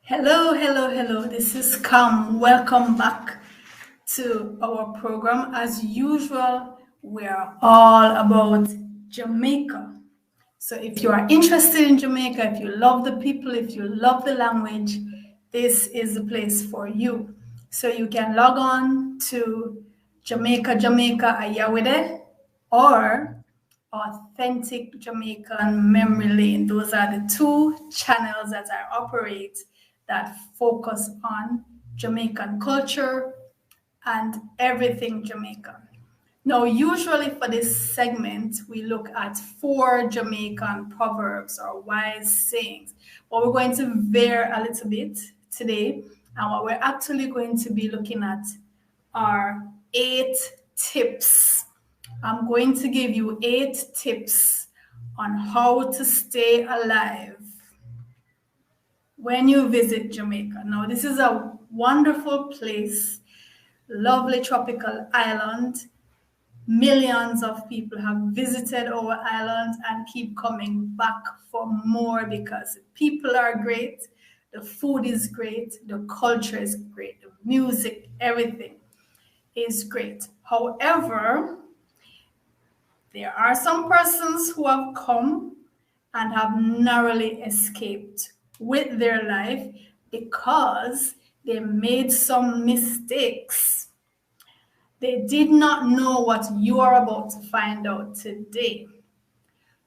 Hello, hello, hello. This is Kam. Welcome back to our program. As usual, we are all about Jamaica. So if you are interested in Jamaica, if you love the people, if you love the language, this is the place for you. So you can log on to Jamaica Ayawide or Authentic Jamaican Memory Lane. Those are the two channels that I operate that focus on Jamaican culture and everything Jamaican. Now, usually for this segment, we look at 4 Jamaican proverbs or wise sayings, but we're going to vary a little bit today. And what we're actually going to be looking at are 8 tips. I'm going to give you 8 tips on how to stay alive when you visit Jamaica. Now, this is a wonderful place, lovely tropical island. Millions of people have visited our island and keep coming back for more because people are great, the food is great, the culture is great, the music, everything is great. However, there are some persons who have come and have narrowly escaped with their life because they made some mistakes. They did not know what you are about to find out today.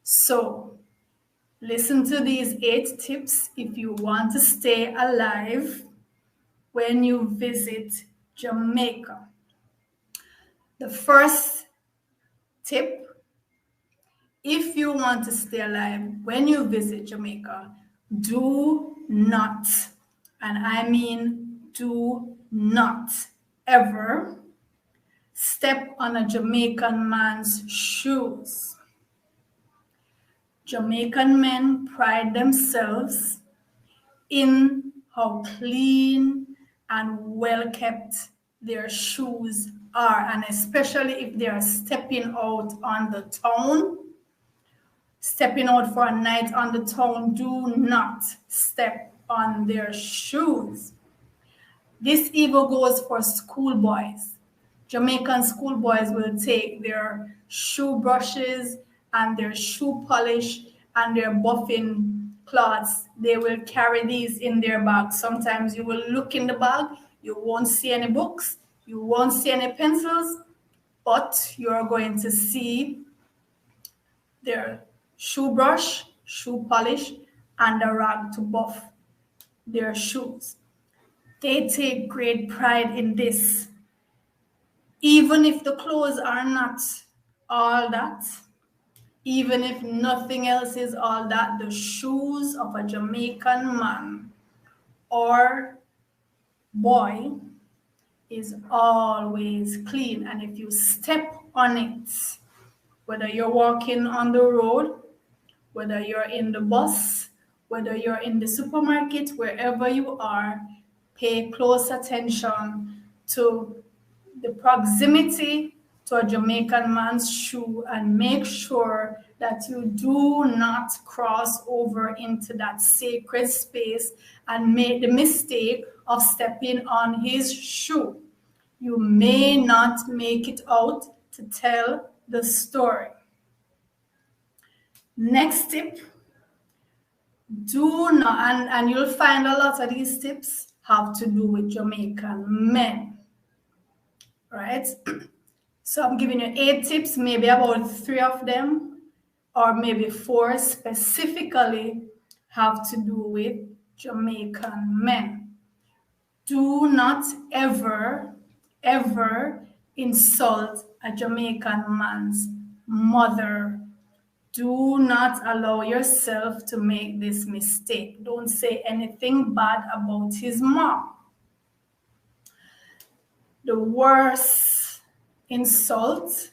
So, listen to these 8 tips if you want to stay alive when you visit Jamaica. The first tip, if you want to stay alive when you visit Jamaica, do not, and I mean do not ever step on a Jamaican man's shoes. Jamaican men pride themselves in how clean and well kept their shoes are, and especially if they are stepping out on the town, stepping out for a night on the town, do not step on their shoes. This even goes for schoolboys. Jamaican schoolboys will take their shoe brushes and their shoe polish and their buffing cloths. They will carry these in their bag. Sometimes you will look in the bag, you won't see any books, you won't see any pencils, but you're going to see their shoe brush, shoe polish, and a rag to buff their shoes. They take great pride in this. Even if the clothes are not all that, even if nothing else is all that, the shoes of a Jamaican man or boy is always clean. And if you step on it, whether you're walking on the road, whether you're in the bus, whether you're in the supermarket, wherever you are, pay close attention to the proximity to a Jamaican man's shoe and make sure that you do not cross over into that sacred space and make the mistake of stepping on his shoe. You may not make it out to tell the story. Next tip, do not, and you'll find a lot of these tips have to do with Jamaican men, right? So I'm giving you 8 tips, maybe about 3 of them, or maybe 4 specifically have to do with Jamaican men. Do not ever, ever insult a Jamaican man's mother. Do not allow yourself to make this mistake. Don't say anything bad about his mom. The worst insult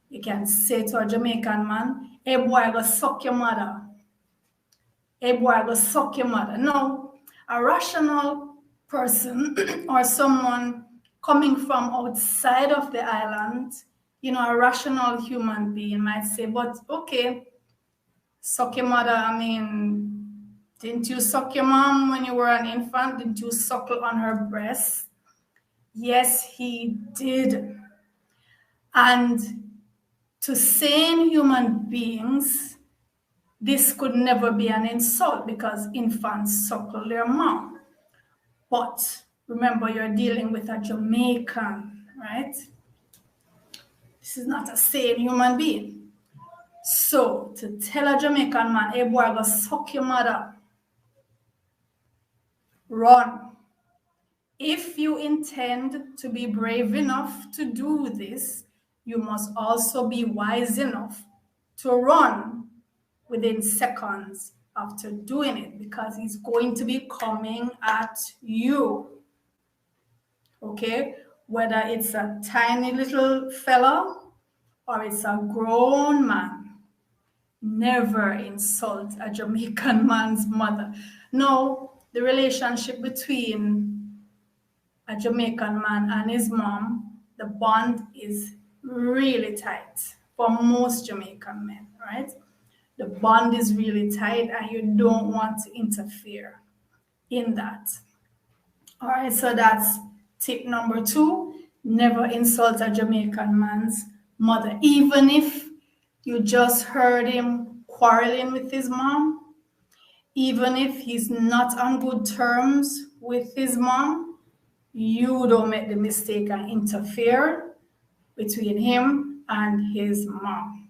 you can say to a Jamaican man, hey boy, go suck your mother. Hey boy, go suck your mother. No, a rational person or someone coming from outside of the island, a rational human being might say, but okay, suck your mother, I mean, Didn't you suck your mom when you were an infant? Didn't you suckle on her breast? Yes, he did. And to sane human beings, this could never be an insult because infants suckle their mom. But remember, you're dealing with a Jamaican, right? This is not a sane human being. So to tell a Jamaican man, hey boy, go suck your mother, run. If you intend to be brave enough to do this, you must also be wise enough to run within seconds after doing it, because he's going to be coming at you. Okay? Whether it's a tiny little fella or it's a grown man, never insult a Jamaican man's mother. No, the relationship between a Jamaican man and his mom, the bond is really tight for most Jamaican men, right? The bond is really tight and you don't want to interfere in that. All right, so that's tip number 2. Never insult a Jamaican man's mother. Even if you just heard him quarreling with his mom, even if he's not on good terms with his mom, you don't make the mistake and interfere between him and his mom.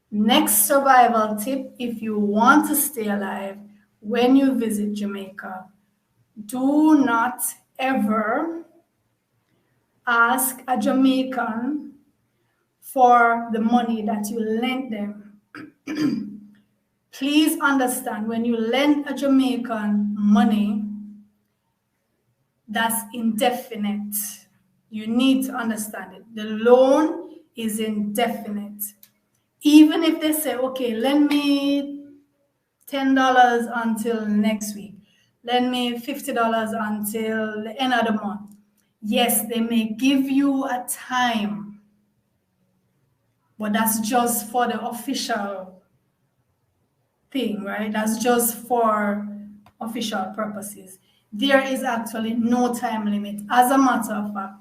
Next survival tip, if you want to stay alive when you visit Jamaica, do not ever ask a Jamaican for the money that you lent them. Please understand, when you lend a Jamaican money, that's indefinite. You need to understand it. The loan is indefinite. Even if they say, okay, lend me $10 until next week, lend me $50 until the end of the month. Yes, they may give you a time, but that's just for the official thing, right? That's just for official purposes. There is actually no time limit. As a matter of fact,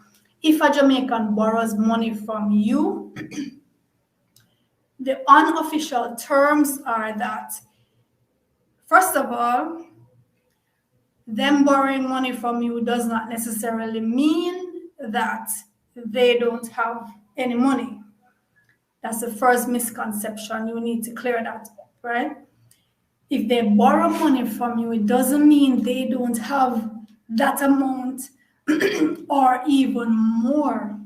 if a Jamaican borrows money from you, the unofficial terms are that, first of all, them borrowing money from you does not necessarily mean that they don't have any money. That's the first misconception. You need to clear that up, right? If they borrow money from you, it doesn't mean they don't have that amount or even more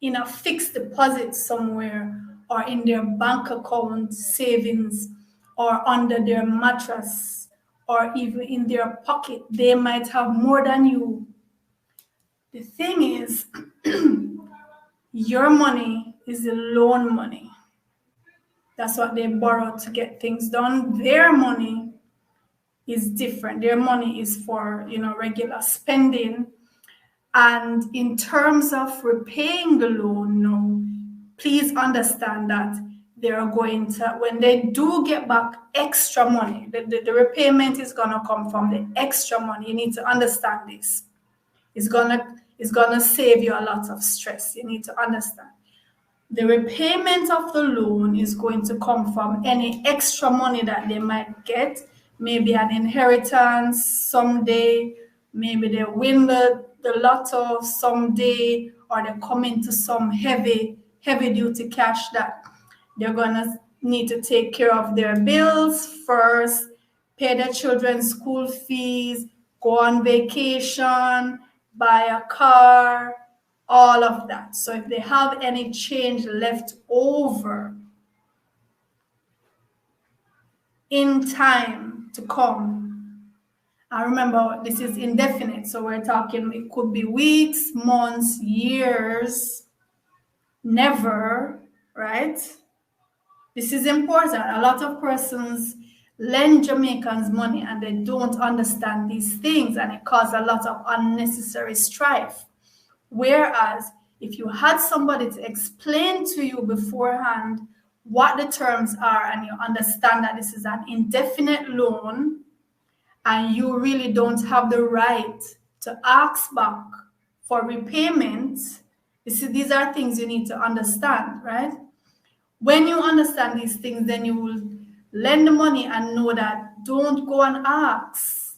in a fixed deposit somewhere, or in their bank account savings, or under their mattress, or even in their pocket. They might have more than you. The thing is, your money is the loan money. That's what they borrow to get things done. Their money is different. Their money is for, regular spending. And in terms of repaying the loan, no, please understand that they are going to, when they do get back extra money, the repayment is going to come from the extra money. You need to understand this. It's gonna save you a lot of stress. You need to understand. The repayment of the loan is going to come from any extra money that they might get, maybe an inheritance someday, maybe they win the lotto someday, or they come into some heavy duty cash that they're gonna need to take care of their bills first, pay their children's school fees, go on vacation, buy a car, all of that. So if they have any change left over in time to come, and remember, this is indefinite, so we're talking, it could be weeks, months, years, never, right? This is important. A lot of persons lend Jamaicans money and they don't understand these things, and it causes a lot of unnecessary strife. Whereas if you had somebody to explain to you beforehand what the terms are and you understand that this is an indefinite loan and you really don't have the right to ask back for repayment, these are things you need to understand, right? When you understand these things, then you will lend the money and know that don't go and ask.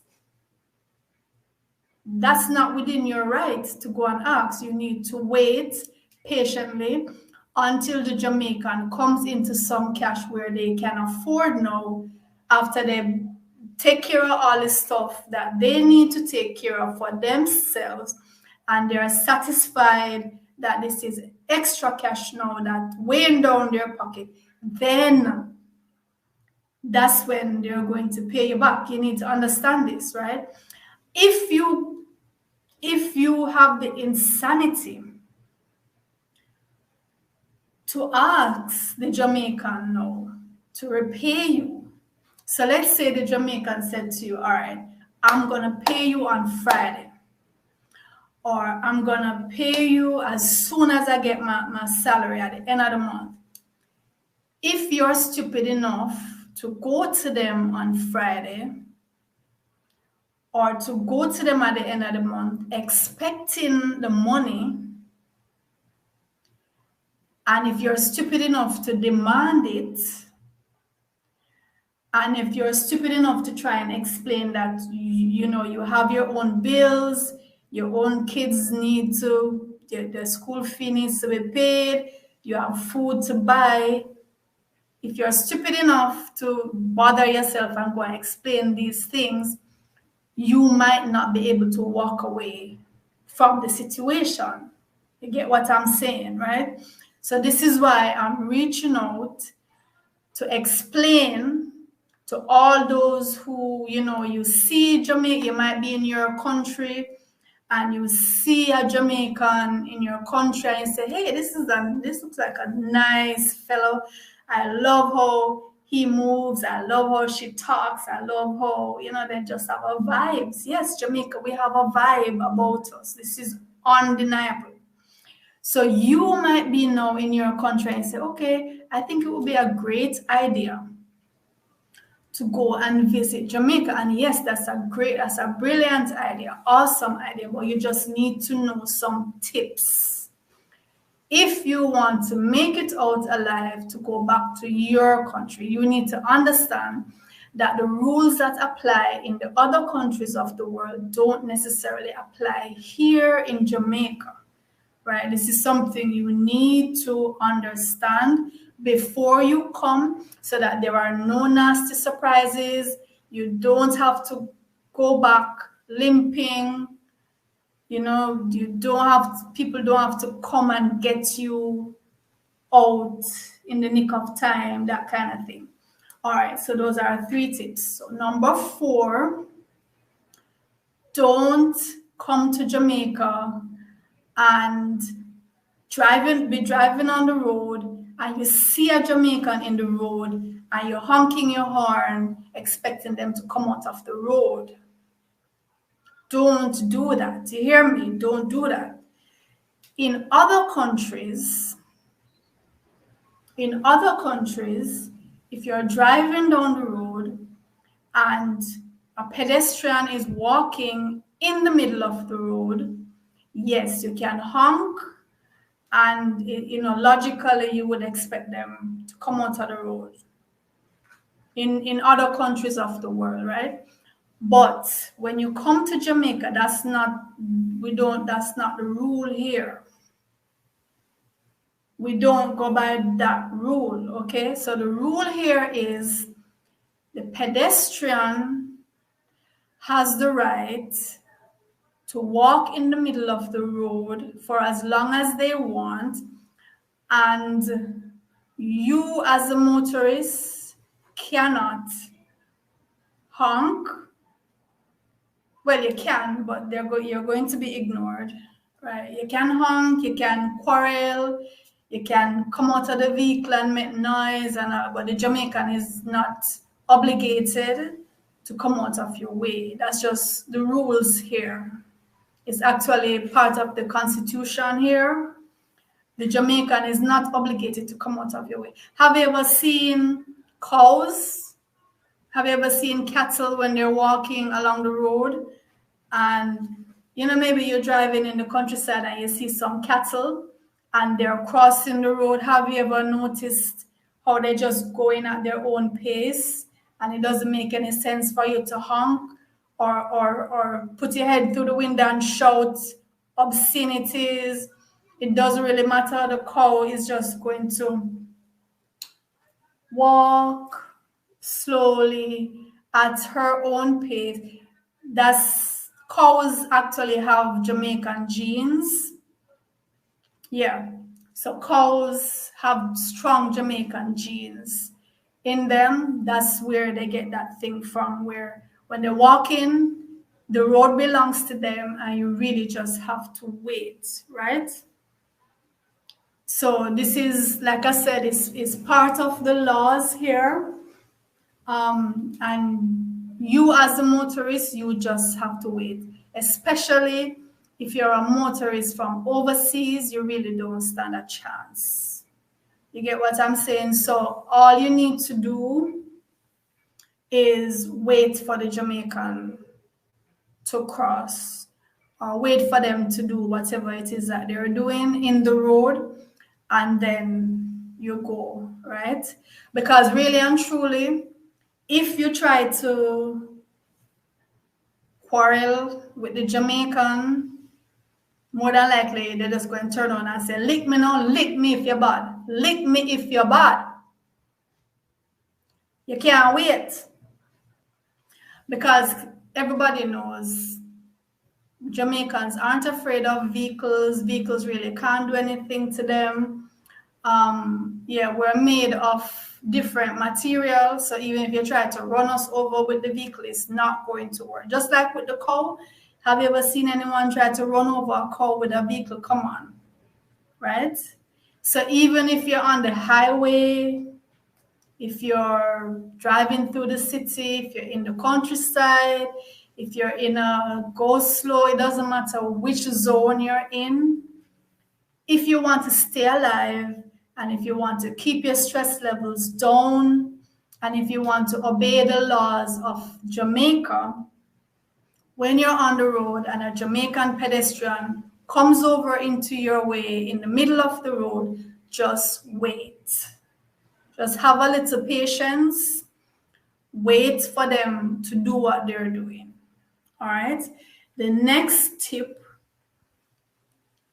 That's not within your right to go and ask. You need to wait patiently until the Jamaican comes into some cash where they can afford now, after they take care of all the stuff that they need to take care of for themselves, and they're satisfied that this is extra cash now that weighing down their pocket, then that's when they're going to pay you back. You need to understand this, right? If you have the insanity to ask the Jamaican now to repay you, so let's say the Jamaican said to you, all right, I'm going to pay you on Friday, or I'm going to pay you as soon as I get my salary at the end of the month. If you're stupid enough to go to them on Friday, or to go to them at the end of the month expecting the money, and if you're stupid enough to demand it, and if you're stupid enough to try and explain that you have your own bills, your own kids need to, the school fee needs to be paid, you have food to buy, if you're stupid enough to bother yourself and go and explain these things, you might not be able to walk away from the situation. You get what I'm saying, right? So this is why I'm reaching out to explain to all those who, you see Jamaica, you might be in your country and you see a Jamaican in your country and you say, hey, this looks like a nice fellow. I love how he moves. I love how she talks. I love how, they just have a vibes. Yes, Jamaica, we have a vibe about us. This is undeniable. So you might be now in your country and say, okay, I think it would be a great idea to go and visit Jamaica. And yes, that's a brilliant idea, awesome idea, but you just need to know some tips. If you want to make it out alive to go back to your country, you need to understand that the rules that apply in the other countries of the world don't necessarily apply here in Jamaica, right? This is something you need to understand before you come so that there are no nasty surprises. You don't have to go back limping. People don't have to come and get you out in the nick of time, that kind of thing. All right, so those are 3 tips. So number 4, don't come to Jamaica and be driving on the road and you see a Jamaican in the road and you're honking your horn expecting them to come out of the road. Don't do that. You hear me? Don't do that. In other countries, if you're driving down the road and a pedestrian is walking in the middle of the road, yes, you can honk, and logically you would expect them to come out of the road in other countries of the world, right? But when you come to Jamaica, that's not the rule here. We don't go by that rule, okay? So the rule here is the pedestrian has the right to walk in the middle of the road for as long as they want, and you as a motorist cannot honk. Well, you can, but you're going to be ignored, right? You can honk, you can quarrel, you can come out of the vehicle and make noise, but the Jamaican is not obligated to come out of your way. That's just the rules here. It's actually part of the Constitution here. The Jamaican is not obligated to come out of your way. Have you ever seen cows? Have you ever seen cattle when they're walking along the road? And, you know, maybe you're driving in the countryside and you see some cattle and they're crossing the road. Have you ever noticed how they're just going at their own pace and it doesn't make any sense for you to honk or put your head through the window and shout obscenities? It doesn't really matter. The cow is just going to walk slowly at her own pace. That's cows actually have Jamaican genes. Yeah. So cows have strong Jamaican genes in them. That's where they get that thing from, where when they're walking, the road belongs to them and you really just have to wait, right? So this is, like I said, is part of the laws here. And you as a motorist, you just have to wait, especially if you're a motorist from overseas, you really don't stand a chance. You get what I'm saying? So all you need to do is wait for the Jamaican to cross or wait for them to do whatever it is that they're doing in the road, and then you go, right? Because really and truly, if you try to quarrel with the Jamaican, more than likely they're just going to turn on and say, lick me now, lick me if you're bad. Lick me if you're bad. You can't wait. Because everybody knows Jamaicans aren't afraid of vehicles. Vehicles really can't do anything to them. Yeah, we're made of different materials. So even if you try to run us over with the vehicle, it's not going to work. Just like with the cow. Have you ever seen anyone try to run over a cow with a vehicle? Come on, right? So even if you're on the highway, if you're driving through the city, if you're in the countryside, if you're in a go slow, it doesn't matter which zone you're in. If you want to stay alive, and if you want to keep your stress levels down, and if you want to obey the laws of Jamaica, when you're on the road and a Jamaican pedestrian comes over into your way in the middle of the road, just wait. Just have a little patience. Wait for them to do what they're doing. All right. The next tip,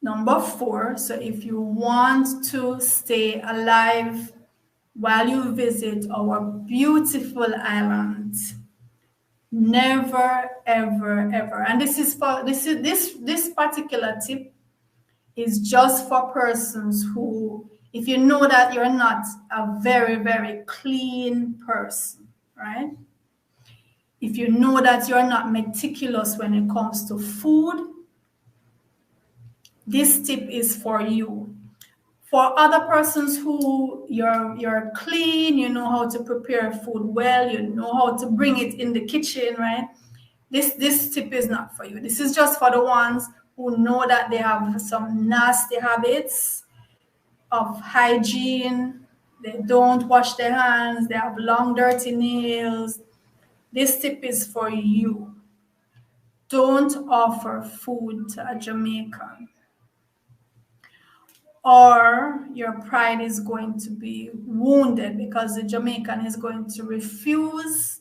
number 4. So if you want to stay alive while you visit our beautiful island, never, ever, ever. And this particular tip is just for persons who, if you know that you're not a very, very clean person, right? If you know that you're not meticulous when it comes to food, this tip is for you. For other persons who you're clean, you know how to prepare food well, you know how to bring it in the kitchen, right? This tip is not for you. This is just for the ones who know that they have some nasty habits of hygiene. They don't wash their hands. They have long, dirty nails. This tip is for you. Don't offer food to a Jamaican, or your pride is going to be wounded because the Jamaican is going to refuse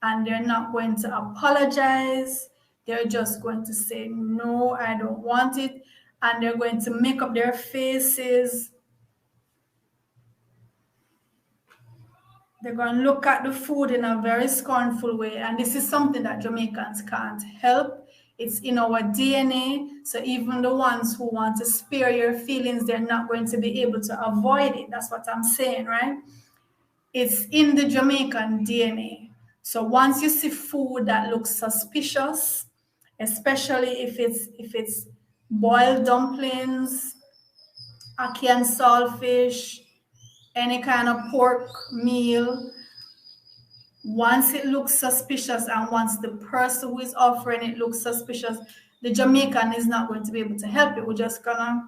and they're not going to apologize. They're just going to say, no, I don't want it. And they're going to make up their faces. They're going to look at the food in a very scornful way. And this is something that Jamaicans can't help. It's in our DNA. So even the ones who want to spare your feelings, they're not going to be able to avoid it. That's what I'm saying, right? It's in the Jamaican DNA. So once you see food that looks suspicious, especially if it's boiled dumplings, ackee and saltfish, any kind of pork meal, once it looks suspicious and once the person who is offering it looks suspicious, the Jamaican is not going to be able to help it. We're just gonna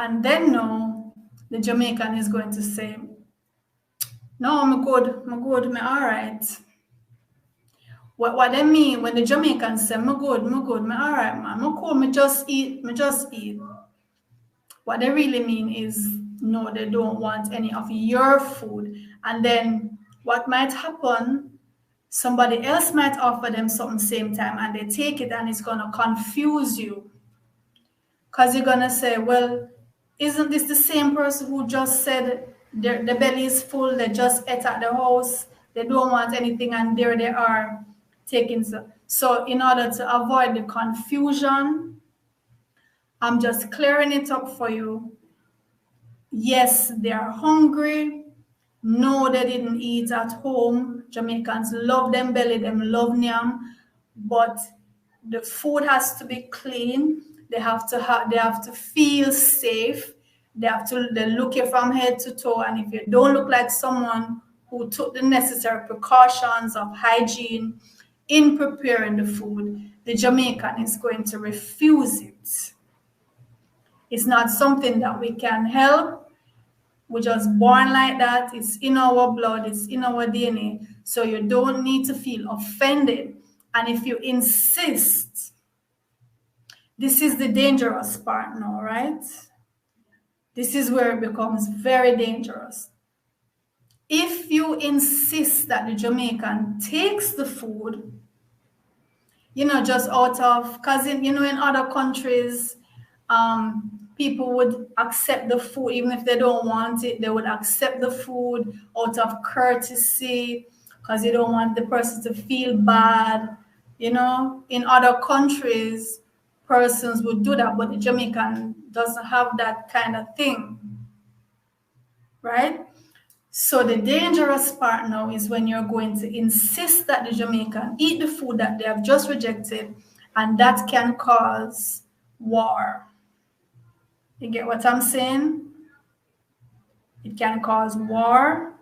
And then no, the Jamaican is going to say, no, I'm good, I'm all right. What they mean when the Jamaicans say, I'm good, I'm all right, man, I'm cool, me just eat. What they really mean is, no, they don't want any of your food. And then what might happen, somebody else might offer them something same time and they take it and it's going to confuse you. Because you're going to say, well, isn't this the same person who just said the belly is full, they just ate at the house, they don't want anything, and there they are taking some. So in order to avoid the confusion, I'm just clearing it up for you. Yes, they are hungry. No, they didn't eat at home. Jamaicans love them belly, them love yam, but the food has to be clean. They have to feel safe. They look you from head to toe, and if you don't look like someone who took the necessary precautions of hygiene in preparing the food, the Jamaican is going to refuse it. It's not something that we can help. We're just born like that. It's in our blood. It's in our DNA. So you don't need to feel offended. And if you insist, this is the dangerous part now, right? This is where it becomes very dangerous. If you insist that the Jamaican takes the food, just out of, because in other countries, people would accept the food even if they don't want it. They would accept the food out of courtesy because they don't want the person to feel bad. In other countries, persons would do that, but the Jamaican doesn't have that kind of thing, right? So the dangerous part now is when you're going to insist that the Jamaican eat the food that they have just rejected, and that can cause war. You get what I'm saying? It can cause war,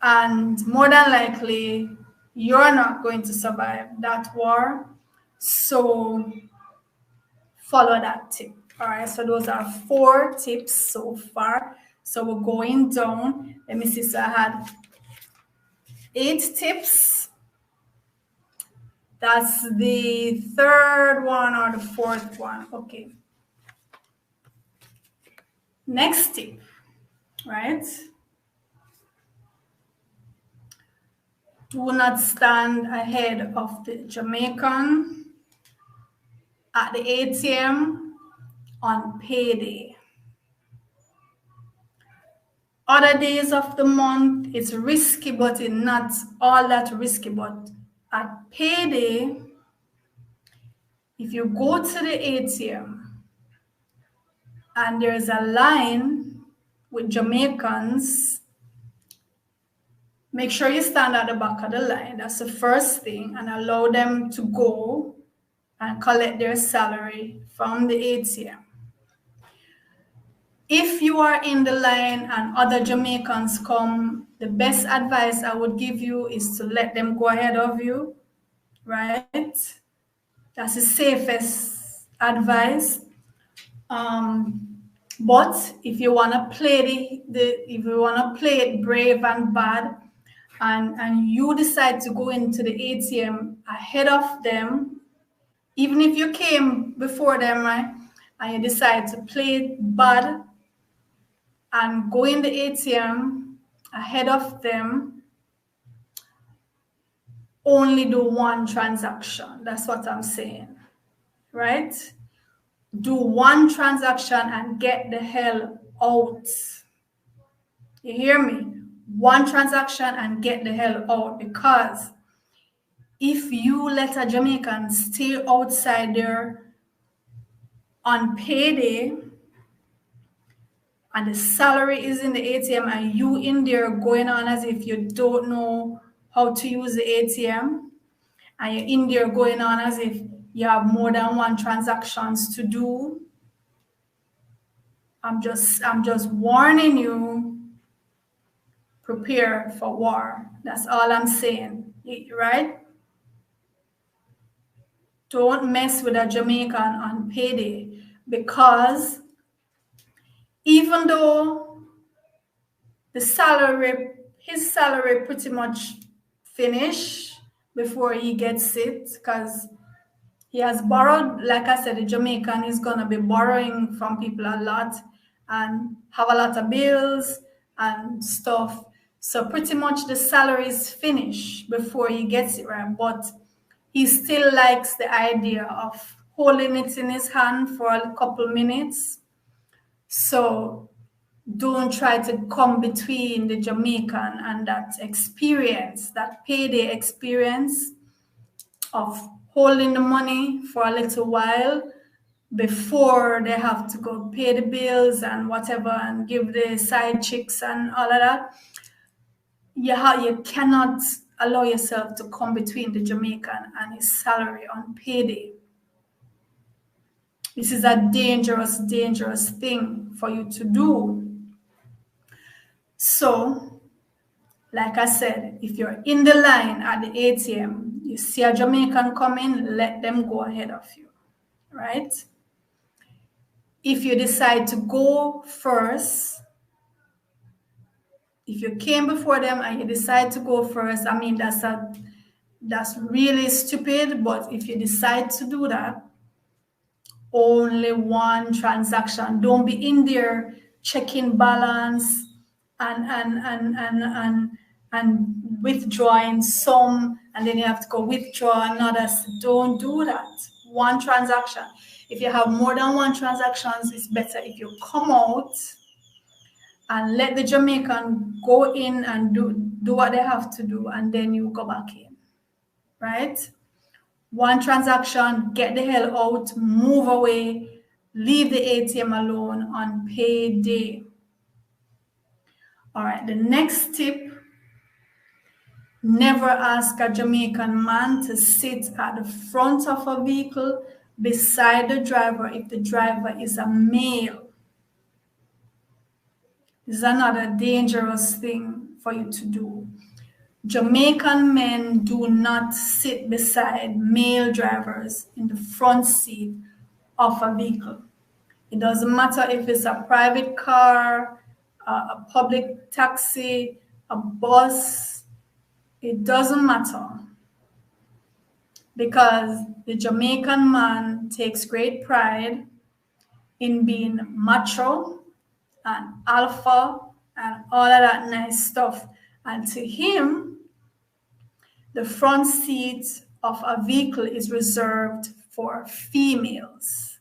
and more than likely, you're not going to survive that war. So follow that tip. All right, so those are 4 tips so far. So we're going down. Let me see. So I had 8 tips. That's the 3rd one or the 4th one. Okay. Next tip, right? Do not stand ahead of the Jamaican at the ATM on payday. Other days of the month, it's risky, but it's not all that risky. But at payday, if you go to the ATM and there's a line with Jamaicans, make sure you stand at the back of the line. That's the first thing, and allow them to go and collect their salary from the ATM. If you are in the line and other Jamaicans come, the best advice I would give you is to let them go ahead of you, right? That's the safest advice. But if you want to play it brave and bad, and you decide to go into the ATM ahead of them, even if you came before them, right, and you decide to play it bad and go in the ATM ahead of them, only do one transaction. That's what I'm saying, right? Do one transaction and get the hell out. You hear me? One transaction and get the hell out, because if you let a Jamaican stay outside there on payday and the salary is in the ATM and you in there going on as if you don't know how to use the ATM, and you're in there going on as if you have more than one transactions to do, I'm just warning you, prepare for war. That's all I'm saying, right? Don't mess with a Jamaican on payday, because even though his salary pretty much finish before he gets it, because he has borrowed, like I said, the Jamaican is gonna be borrowing from people a lot and have a lot of bills and stuff. So pretty much the salary is finished before he gets it, right? But he still likes the idea of holding it in his hand for a couple minutes. So don't try to come between the Jamaican and that experience, that payday experience of holding the money for a little while before they have to go pay the bills and whatever and give the side chicks and all of that. You cannot allow yourself to come between the Jamaican and his salary on payday. This is a dangerous, dangerous thing for you to do. So, like I said, if you're in the line at the ATM, you see a Jamaican coming, let them go ahead of you, right? If you decide to go first, if you came before them and you decide to go first, I mean, that's really stupid. But if you decide to do that, only one transaction. Don't be in there checking balance and withdrawing some, and then you have to go withdraw another. Don't do that. One transaction. If you have more than one transactions, it's better if you come out and let the Jamaican go in and do what they have to do, and then you go back in, right? One transaction, get the hell out, move away, leave the ATM alone on payday. All right, the next tip, never ask a Jamaican man to sit at the front of a vehicle beside the driver if the driver is a male. This is another dangerous thing for you to do. Jamaican men do not sit beside male drivers in the front seat of a vehicle. It doesn't matter if it's a private car, a public taxi, a bus. It doesn't matter, because the Jamaican man takes great pride in being macho and alpha and all of that nice stuff. And to him, the front seat of a vehicle is reserved for females,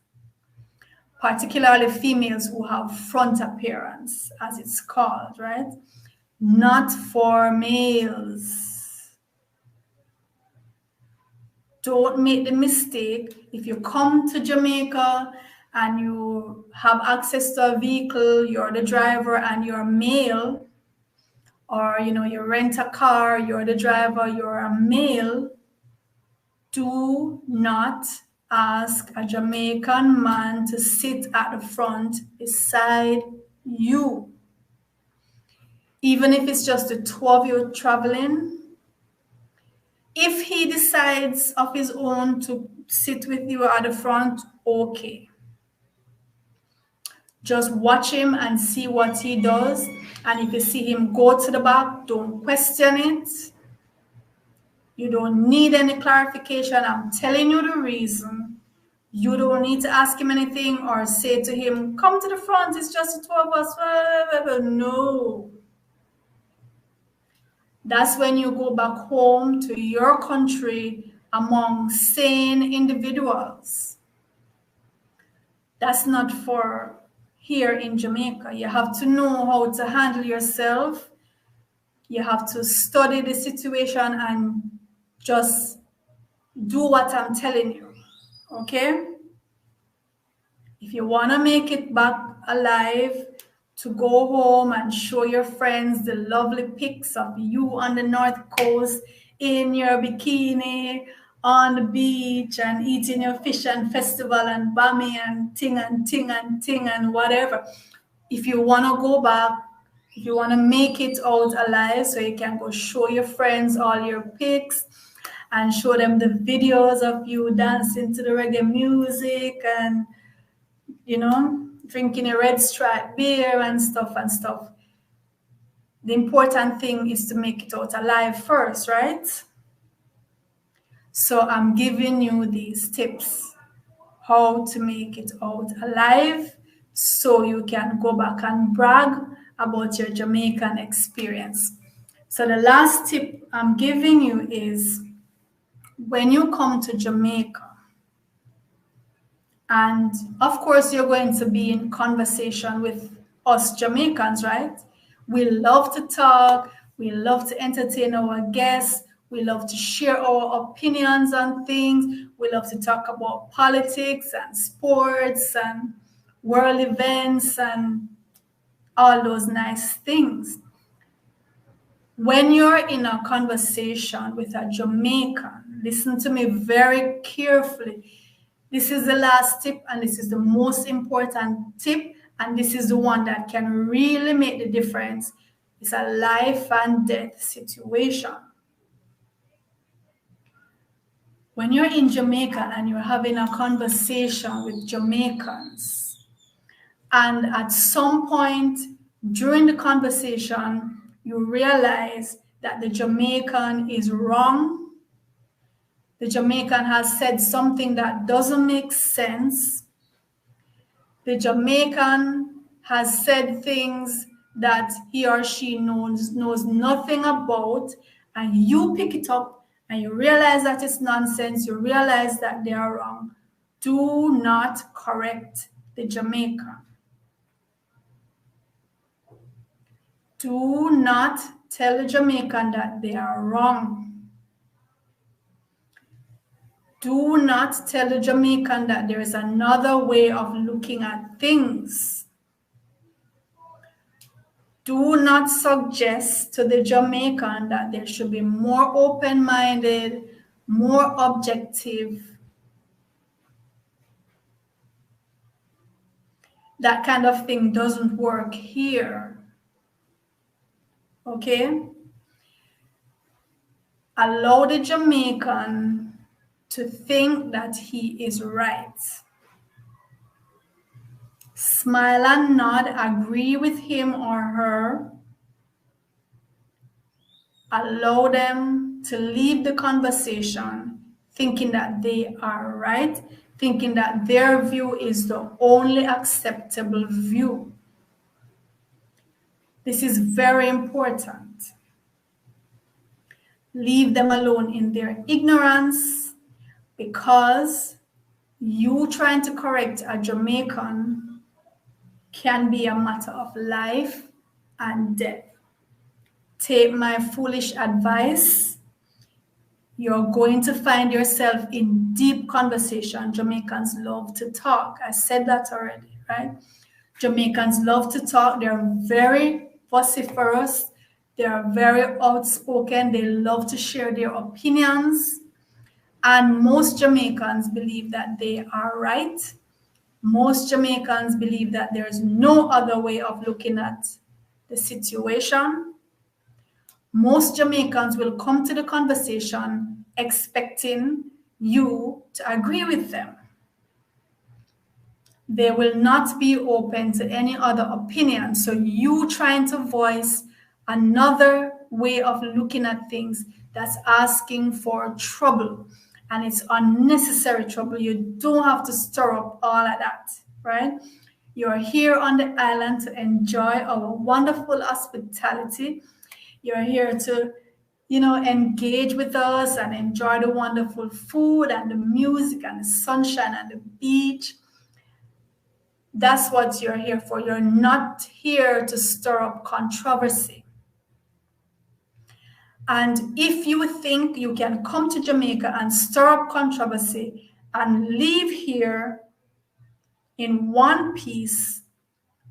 particularly females who have front appearance, as it's called, right? Not for males. Don't make the mistake. If you come to Jamaica and you have access to a vehicle, you're the driver and you're male, or you rent a car, you're the driver, you're a male, do not ask a Jamaican man to sit at the front beside you. Even if it's just the two of you traveling, if he decides of his own to sit with you at the front, okay. Just watch him and see what he does. And if you see him go to the back, don't question it. You don't need any clarification. I'm telling you the reason. You don't need to ask him anything or say to him, come to the front, it's just the two of us. No. That's when you go back home to your country among sane individuals. That's not for here in Jamaica. You have to know how to handle yourself. You have to study the situation and just do what I'm telling you, okay? If you want to make it back alive, to go home and show your friends the lovely pics of you on the North Coast in your bikini on the beach and eating your fish and festival and bami and ting and whatever. If you want to go back, if you want to make it out alive so you can go show your friends all your pics and show them the videos of you dancing to the reggae music and, drinking a red stripe beer and stuff. The important thing is to make it out alive first, right? So I'm giving you these tips, how to make it out alive so you can go back and brag about your Jamaican experience. So the last tip I'm giving you is when you come to Jamaica, and of course you're going to be in conversation with us Jamaicans, right? We love to talk, we love to entertain our guests, we love to share our opinions on things, we love to talk about politics and sports and world events and all those nice things. When you're in a conversation with a Jamaican, listen to me very carefully. This is the last tip, and this is the most important tip, and this is the one that can really make the difference. It's a life and death situation. When you're in Jamaica and you're having a conversation with Jamaicans, and at some point during the conversation, you realize that the Jamaican is wrong. The Jamaican has said something that doesn't make sense. The Jamaican has said things that he or she knows nothing about, and you pick it up and you realize that it's nonsense, you realize that they are wrong. Do not correct the Jamaican. Do not tell the Jamaican that they are wrong. Do not tell the Jamaican that there is another way of looking at things. Do not suggest to the Jamaican that there should be more open-minded, more objective. That kind of thing doesn't work here. Okay? Allow the Jamaican to think that he is right. Smile and nod, agree with him or her. Allow them to leave the conversation thinking that they are right, thinking that their view is the only acceptable view. This is very important. Leave them alone in their ignorance, because you trying to correct a Jamaican can be a matter of life and death. Take my foolish advice. You're going to find yourself in deep conversation. Jamaicans love to talk. I said that already, right? Jamaicans love to talk. They're very vociferous. They are very outspoken. They love to share their opinions. And most Jamaicans believe that they are right. Most Jamaicans believe that there's no other way of looking at the situation. Most Jamaicans will come to the conversation expecting you to agree with them. They will not be open to any other opinion. So you trying to voice another way of looking at things, that's asking for trouble. And it's unnecessary trouble. You don't have to stir up all of that, right? You're here on the island to enjoy our wonderful hospitality. You're here to, engage with us and enjoy the wonderful food and the music and the sunshine and the beach. That's what you're here for. You're not here to stir up controversy. And if you think you can come to Jamaica and stir up controversy and leave here in one piece,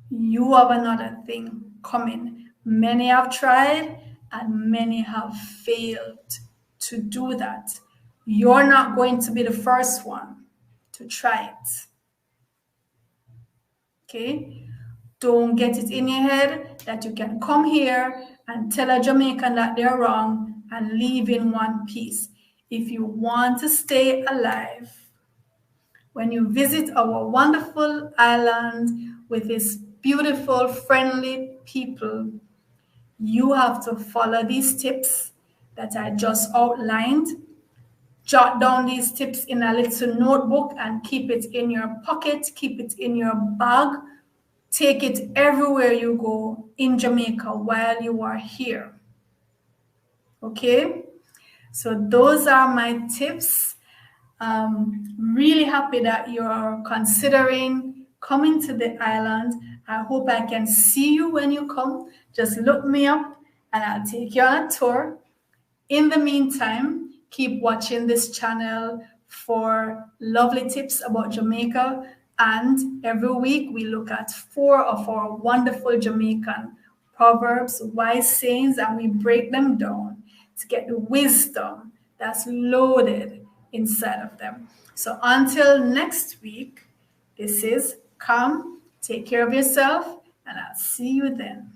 you have another thing coming. Many have tried and many have failed to do that. You're not going to be the first one to try it. Okay? Don't get it in your head that you can come here and tell a Jamaican that they're wrong and leave in one piece. If you want to stay alive, when you visit our wonderful island with its beautiful, friendly people, you have to follow these tips that I just outlined. Jot down these tips in a little notebook and keep it in your pocket, keep it in your bag. Take it everywhere you go in Jamaica while you are here. Okay? So those are my tips. Really happy that you're considering coming to the island. I hope I can see you when you come. Just look me up and I'll take you on a tour. In the meantime, keep watching this channel for lovely tips about Jamaica. And every week we look at 4 of our wonderful Jamaican proverbs, wise sayings, and we break them down to get the wisdom that's loaded inside of them. So until next week, this is Kam. Take care of yourself, and I'll see you then.